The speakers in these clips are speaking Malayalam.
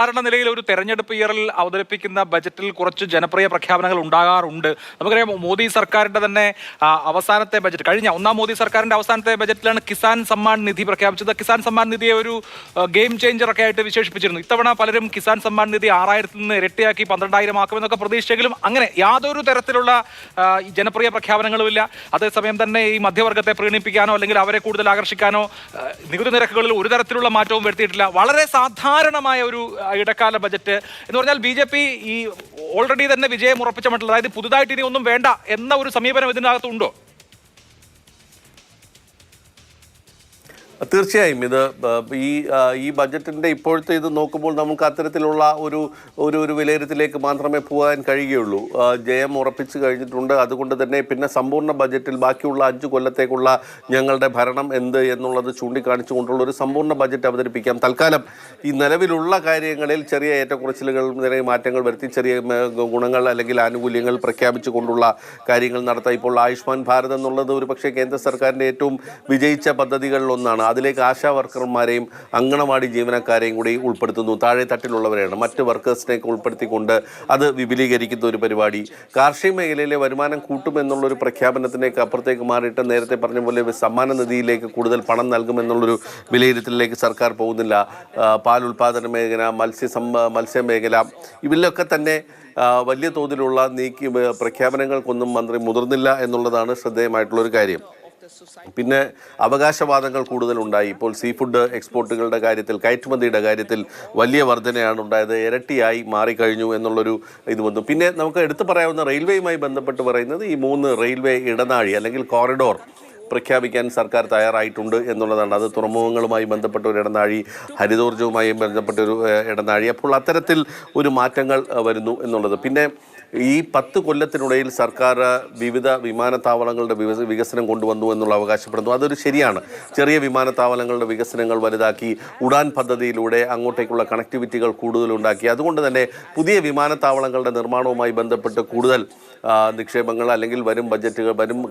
സാധാരണ നിലയിൽ ഒരു തെരഞ്ഞെടുപ്പ് ഇയറിൽ അവതരിപ്പിക്കുന്ന ബജറ്റിൽ കുറച്ച് ജനപ്രിയ പ്രഖ്യാപനങ്ങൾ ഉണ്ടാകാറുണ്ട്. നമുക്കറിയാം, മോദി സർക്കാരിന്റെ തന്നെ അവസാനത്തെ ബജറ്റ്, കഴിഞ്ഞ ഒന്നാം മോദി സർക്കാരിന്റെ അവസാനത്തെ ബജറ്റിലാണ് കിസാൻ സമ്മാൻ നിധി പ്രഖ്യാപിച്ചത്. കിസാൻ സമ്മാൻ നിധിയെ ഒരു ഗെയിം ചേഞ്ചർ ഒക്കെ ആയിട്ട് വിശേഷിപ്പിച്ചിരുന്നു. ഇത്തവണ പലരും കിസാൻ സമ്മാൻ നിധി 6000-ൽ നിന്ന് ഇരട്ടിയാക്കി 12,000 ആക്കുമെന്നൊക്കെ പ്രതീക്ഷിച്ചെങ്കിലും അങ്ങനെ യാതൊരു തരത്തിലുള്ള ജനപ്രിയ പ്രഖ്യാപനങ്ങളുമില്ല. അതേസമയം തന്നെ ഈ മധ്യവർഗത്തെ പ്രീണിപ്പിക്കാനോ അല്ലെങ്കിൽ അവരെ കൂടുതൽ ആകർഷിക്കാനോ നികുതി നിരക്കുകളിൽ ഒരു തരത്തിലുള്ള മാറ്റവും വരുത്തിയിട്ടില്ല. വളരെ സാധാരണമായ ഒരു ഇടക്കാല ബജറ്റ് എന്ന് പറഞ്ഞാൽ BJP ഈ ഓൾറെഡി തന്നെ വിജയം ഉറപ്പിച്ച മട്ടിൽ, അതായത് പുതുതായിട്ട് ഇനി ഒന്നും വേണ്ട എന്ന ഒരു സമീപനം ഇതിനകത്തുണ്ടോ? തീർച്ചയായും ഇത് ഈ ബജറ്റിൻ്റെ ഇപ്പോഴത്തെ ഇത് നോക്കുമ്പോൾ നമുക്ക് അത്തരത്തിലുള്ള ഒരു വിലയിരുത്തലേക്ക് മാത്രമേ പോകാൻ കഴിയുകയുള്ളൂ. ജയം ഉറപ്പിച്ചു കഴിഞ്ഞിട്ടുണ്ട്. അതുകൊണ്ട് തന്നെ പിന്നെ സമ്പൂർണ്ണ ബജറ്റിൽ ബാക്കിയുള്ള 5 കൊല്ലത്തേക്കുള്ള ഞങ്ങളുടെ ഭരണം എന്ത് എന്നുള്ളത് ചൂണ്ടിക്കാണിച്ചുകൊണ്ടുള്ള ഒരു സമ്പൂർണ്ണ ബജറ്റ് അവതരിപ്പിക്കാം. തൽക്കാലം ഈ നിലവിലുള്ള കാര്യങ്ങളിൽ ചെറിയ ഏറ്റക്കുറച്ചിലുകൾ, ചെറിയ മാറ്റങ്ങൾ വരുത്തി ചെറിയ ഗുണങ്ങൾ അല്ലെങ്കിൽ ആനുകൂല്യങ്ങൾ പ്രഖ്യാപിച്ചുകൊണ്ടുള്ള കാര്യങ്ങൾ നടത്താം. ഇപ്പോൾ ആയുഷ്മാൻ ഭാരത് എന്നുള്ളത് ഒരു പക്ഷേ കേന്ദ്ര സർക്കാരിൻ്റെ ഏറ്റവും വിജയിച്ച പദ്ധതികളിലൊന്നാണ്. അതിലേക്ക് ആശാ വർക്കർമാരെയും അങ്കണവാടി ജീവനക്കാരെയും കൂടി ഉൾപ്പെടുത്തുന്നു. താഴെ തട്ടിലുള്ളവരെയാണ്, മറ്റ് വർക്കേഴ്സിനെയൊക്കെ ഉൾപ്പെടുത്തിക്കൊണ്ട് അത് വിപുലീകരിക്കുന്ന ഒരു പരിപാടി. കാർഷിക മേഖലയിലെ വരുമാനം കൂട്ടുമെന്നുള്ളൊരു പ്രഖ്യാപനത്തിലേക്ക് അപ്പുറത്തേക്ക് മാറിയിട്ട് നേരത്തെ പറഞ്ഞ പോലെ സമ്മാന നിധിയിലേക്ക് കൂടുതൽ പണം നൽകുമെന്നുള്ളൊരു വിലയിരുത്തലിലേക്ക് സർക്കാർ പോകുന്നില്ല. പാൽ ഉൽപാദന മേഖല, മത്സ്യ മേഖല, ഇതിലൊക്കെ തന്നെ വലിയ തോതിലുള്ള പ്രഖ്യാപനങ്ങൾക്കൊന്നും മന്ത്രി മുതിർന്നില്ല എന്നുള്ളതാണ് ശ്രദ്ധേയമായിട്ടുള്ളൊരു കാര്യം. പിന്നെ അവകാശവാദങ്ങൾ കൂടുതലുണ്ടായി. ഇപ്പോൾ സീ ഫുഡ് എക്സ്പോർട്ടുകളുടെ കാര്യത്തിൽ, കയറ്റുമതിയുടെ കാര്യത്തിൽ വലിയ വർധനയാണ് ഉണ്ടായത്. ഇരട്ടിയായി മാറിക്കഴിഞ്ഞു എന്നുള്ളൊരു ഇത് വന്നു. പിന്നെ നമുക്ക് എടുത്തു പറയാവുന്ന റെയിൽവേയുമായി ബന്ധപ്പെട്ട് പറയുന്നത് ഈ 3 റെയിൽവേ ഇടനാഴി അല്ലെങ്കിൽ കോറിഡോർ പ്രഖ്യാപിക്കാൻ സർക്കാർ തയ്യാറായിട്ടുണ്ട് എന്നുള്ളതാണ്. അത് തുറമുഖങ്ങളുമായി ബന്ധപ്പെട്ട ഒരു ഇടനാഴി, ഹരിതോർജ്ജവുമായി ബന്ധപ്പെട്ട ഒരു ഇടനാഴി. അപ്പോൾ അത്തരത്തിൽ ഒരു മാറ്റങ്ങൾ വരുന്നു എന്നുള്ളത്. പിന്നെ ഈ 10 കൊല്ലത്തിനിടയിൽ സർക്കാർ വിവിധ വിമാനത്താവളങ്ങളുടെ വികസനം കൊണ്ടുവന്നു എന്നുള്ള അവകാശപ്പെടുന്നു. അതൊരു ശരിയാണ്. ചെറിയ വിമാനത്താവളങ്ങളുടെ വികസനങ്ങൾ വലുതാക്കി, ഉഡാൻ പദ്ധതിയിലൂടെ അങ്ങോട്ടേക്കുള്ള കണക്ടിവിറ്റികൾ കൂടുതലുണ്ടാക്കി. അതുകൊണ്ട് തന്നെ പുതിയ വിമാനത്താവളങ്ങളുടെ നിർമ്മാണവുമായി ബന്ധപ്പെട്ട് കൂടുതൽ നിക്ഷേപങ്ങൾ അല്ലെങ്കിൽ വരും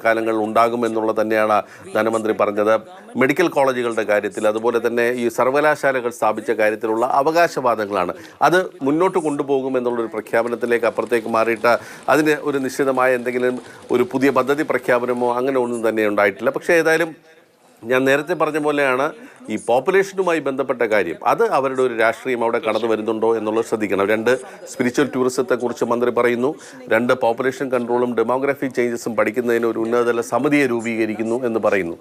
കാലങ്ങളിൽ ഉണ്ടാകുമെന്നുള്ള തന്നെയാണ് ധനമന്ത്രി പറഞ്ഞത്. മെഡിക്കൽ കോളേജുകളുടെ കാര്യത്തിൽ, അതുപോലെ തന്നെ ഈ സർവകലാശാലകൾ സ്ഥാപിച്ച കാര്യത്തിലുള്ള അവകാശവാദങ്ങളാണ്. അത് മുന്നോട്ട് കൊണ്ടുപോകുമെന്നുള്ളൊരു പ്രഖ്യാപനത്തിലേക്ക് അപ്പുറത്തേക്ക് മാറിയിട്ട് അതിന് ഒരു നിശ്ചിതമായ എന്തെങ്കിലും ഒരു പുതിയ പദ്ധതി പ്രഖ്യാപനമോ അങ്ങനെ ഒന്നും തന്നെ ഉണ്ടായിട്ടില്ല. പക്ഷേ ഏതായാലും ഞാൻ നേരത്തെ പറഞ്ഞ പോലെയാണ് ഈ പോപ്പുലേഷനുമായി ബന്ധപ്പെട്ട കാര്യം. അത് അവരുടെ ഒരു രാഷ്ട്രീയം അവിടെ കടന്നു വരുന്നുണ്ടോ എന്നുള്ളത് ശ്രദ്ധിക്കണം. 2 സ്പിരിച്വൽ ടൂറിസത്തെക്കുറിച്ച് മന്ത്രി പറയുന്നു. 2 പോപ്പുലേഷൻ കൺട്രോളും ഡെമോഗ്രാഫിക് ചേഞ്ചസും പഠിക്കുന്നതിന് ഒരു ഉന്നതതല സമിതിയെ രൂപീകരിക്കുന്നു എന്ന് പറയുന്നു.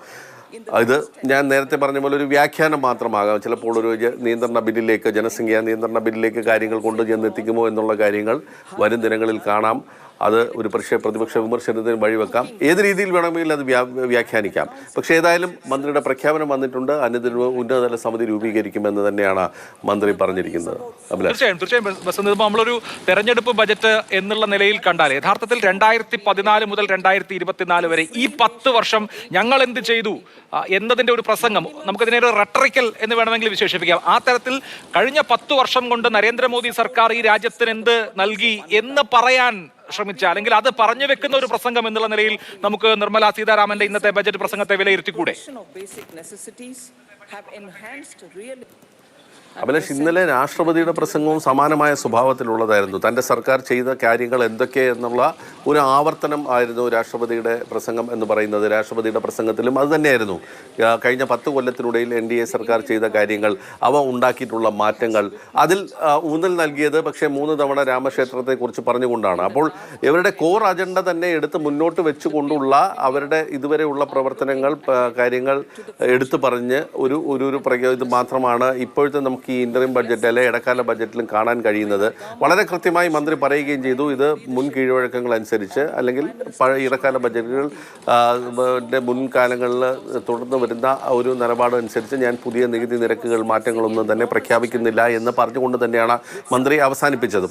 ഇത് ഞാൻ നേരത്തെ പറഞ്ഞ പോലെ ഒരു വ്യാഖ്യാനം മാത്രമാകാം. ചിലപ്പോൾ ഒരു നിയന്ത്രണ ബില്ലിലേക്ക്, ജനസംഖ്യാ നിയന്ത്രണ ബില്ലിലേക്ക് കാര്യങ്ങൾ കൊണ്ടുചെന്നെത്തിക്കുമോ എന്നുള്ള കാര്യങ്ങൾ വരും ദിനങ്ങളിൽ കാണാം. അത് ഒരു പ്രതിപക്ഷ വിമർശനത്തിന് വഴിവെക്കാം. ഏത് രീതിയിൽ വേണമെങ്കിലും അത് വ്യാഖ്യാനിക്കാം. പക്ഷേ ഏതായാലും മന്ത്രിയുടെ പ്രഖ്യാപനം വന്നിട്ടുണ്ട്. അതിന് ഉന്നതതല സമിതി രൂപീകരിക്കുമെന്ന് തന്നെയാണ് മന്ത്രി പറഞ്ഞിരിക്കുന്നത്. തീർച്ചയായും നമ്മളൊരു തെരഞ്ഞെടുപ്പ് ബജറ്റ് എന്നുള്ള നിലയിൽ കണ്ടാൽ യഥാർത്ഥത്തിൽ 2014 മുതൽ 2024 വരെ ഈ 10 വർഷം ഞങ്ങൾ എന്ത് ചെയ്തു എന്നതിന്റെ ഒരു പ്രസംഗം, നമുക്കതിനെ ഒരു റട്ടറിക്കൽ എന്ന് വേണമെങ്കിൽ വിശേഷിപ്പിക്കാം. ആ തരത്തിൽ കഴിഞ്ഞ 10 വർഷം കൊണ്ട് നരേന്ദ്രമോദി സർക്കാർ ഈ രാജ്യത്തിന് എന്ത് നൽകി എന്ന് പറയാൻ ശ്രമിച്ച, അല്ലെങ്കിൽ അത് പറഞ്ഞു വെക്കുന്ന ഒരു പ്രസംഗം എന്നുള്ള നിലയിൽ നമുക്ക് നിർമ്മല സീതാരാമന്റെ ഇന്നത്തെ ബജറ്റ് പ്രസംഗത്തെ വിലയിരുത്തിക്കൂടെ? അഭിലാഷ്, ഇന്നലെ രാഷ്ട്രപതിയുടെ പ്രസംഗവും സമാനമായ സ്വഭാവത്തിലുള്ളതായിരുന്നു. തൻ്റെ സർക്കാർ ചെയ്ത കാര്യങ്ങൾ എന്തൊക്കെ എന്നുള്ള ഒരു ആവർത്തനം ആയിരുന്നു രാഷ്ട്രപതിയുടെ പ്രസംഗം എന്ന് പറയുന്നത്. രാഷ്ട്രപതിയുടെ പ്രസംഗത്തിലും അത് തന്നെയായിരുന്നു. കഴിഞ്ഞ 10 കൊല്ലത്തിനിടയിൽ NDA സർക്കാർ ചെയ്ത കാര്യങ്ങൾ, അവ ഉണ്ടാക്കിയിട്ടുള്ള മാറ്റങ്ങൾ, അതിൽ ഊന്നൽ നൽകിയത് പക്ഷേ 3 തവണ രാമക്ഷേത്രത്തെക്കുറിച്ച് പറഞ്ഞുകൊണ്ടാണ്. അപ്പോൾ ഇവരുടെ കോർ അജണ്ട തന്നെ എടുത്ത് മുന്നോട്ട് വെച്ചുകൊണ്ടുള്ള അവരുടെ ഇതുവരെയുള്ള പ്രവർത്തനങ്ങൾ, കാര്യങ്ങൾ എടുത്തു പറഞ്ഞ് ഒരു ഇത് മാത്രമാണ് ഇപ്പോഴത്തെ നമുക്ക് ഈ ഇന്ററിം ബഡ്ജറ്റ് അല്ലെ ഇടക്കാല ബഡ്ജറ്റിലും കാണാൻ കഴിയുന്നത്. വളരെ കൃത്യമായി മന്ത്രി പറയുകയും ചെയ്തു, ഇത് മുൻ കീഴ്വഴക്കങ്ങൾ അനുസരിച്ച് അല്ലെങ്കിൽ ഇടക്കാല ബഡ്ജറ്റുകൾ മുൻകാലങ്ങളിൽ തുടർന്ന് വരുന്ന ഒരു നിലപാട് അനുസരിച്ച് ഞാൻ പുതിയ നികുതി നിരക്കുകൾ മാറ്റങ്ങളൊന്നും തന്നെ പ്രഖ്യാപിക്കുന്നില്ല എന്ന് പറഞ്ഞുകൊണ്ട് തന്നെയാണ് മന്ത്രി അവസാനിപ്പിച്ചത്.